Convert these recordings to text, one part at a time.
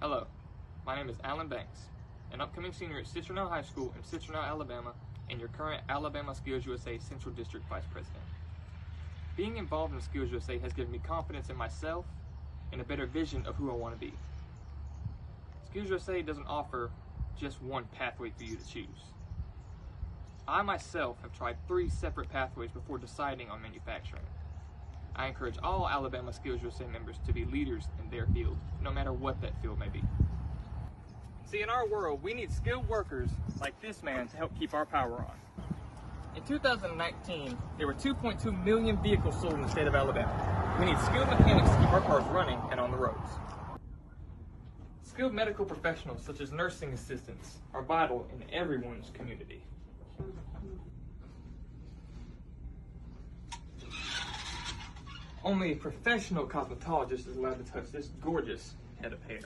Hello, my name is Alan Banks, an upcoming senior at Citronelle High School in Citronelle, Alabama, and your current Alabama SkillsUSA Central District Vice President. Being involved in SkillsUSA has given me confidence in myself and a better vision of who I want to be. SkillsUSA doesn't offer just one pathway for you to choose. I myself have tried 3 separate pathways before deciding on manufacturing. I encourage all Alabama SkillsUSA members to be leaders in their field, no matter what that field may be. See, in our world, we need skilled workers like this man to help keep our power on. In 2019, there were 2.2 million vehicles sold in the state of Alabama. We need skilled mechanics to keep our cars running and on the roads. Skilled medical professionals, such as nursing assistants, are vital in everyone's community. Only a professional cosmetologist is allowed to touch this gorgeous head of hair.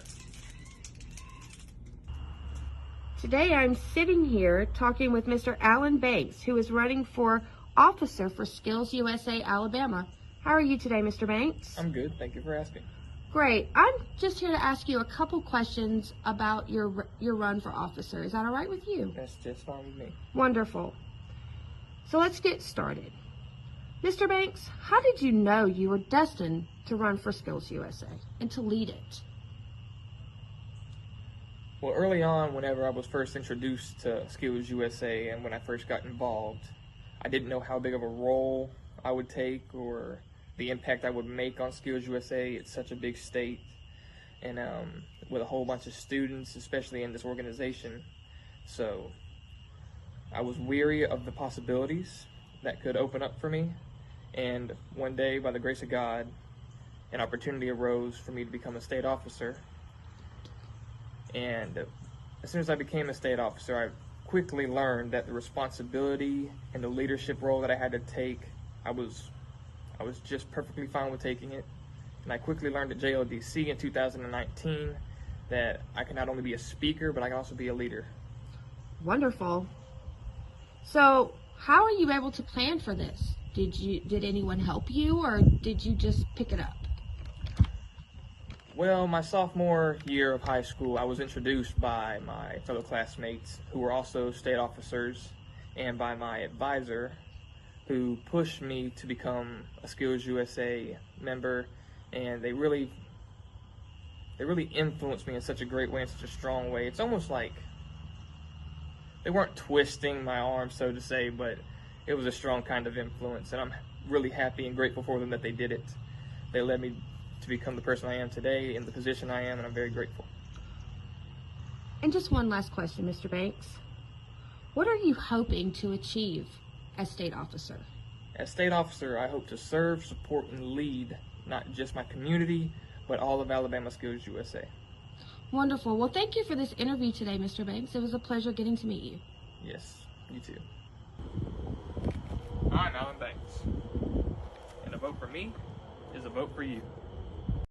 Today I'm sitting here talking with Mr. Alan Banks, who is running for officer for SkillsUSA Alabama. How are you today, Mr. Banks? I'm good, thank you for asking. Great. I'm just here to ask you a couple questions about your run for officer. Is that all right with you? That's just fine with me. Wonderful. So let's get started. Mr. Banks, how did you know you were destined to run for SkillsUSA and to lead it? Well, early on, whenever I was first introduced to SkillsUSA and when I first got involved, I didn't know how big of a role I would take or the impact I would make on SkillsUSA. It's such a big state, and with a whole bunch of students, especially in this organization. So I was weary of the possibilities that could open up for me. And one day, by the grace of God, an opportunity arose for me to become a state officer. And as soon as I became a state officer, I quickly learned that the responsibility and the leadership role that I had to take, I was just perfectly fine with taking it. And I quickly learned at JLDC in 2019 that I can not only be a speaker, but I can also be a leader. Wonderful. So how are you able to plan for this? Did anyone help you, or did you just pick it up? Well, my sophomore year of high school, I was introduced by my fellow classmates who were also state officers, and by my advisor, who pushed me to become a SkillsUSA member, and they really influenced me in such a great way, in such a strong way. It's almost like they weren't twisting my arm, so to say, but it was a strong kind of influence, and I'm really happy and grateful for them that they did it. They led me to become the person I am today, in the position I am, and I'm very grateful. And just one last question, Mr. Banks. What are you hoping to achieve as state officer? As state officer, I hope to serve, support, and lead not just my community, but all of Alabama SkillsUSA. Wonderful. Well, thank you for this interview today, Mr. Banks. It was a pleasure getting to meet you. Yes, you too. I'm Alan Banks, and a vote for me is a vote for you.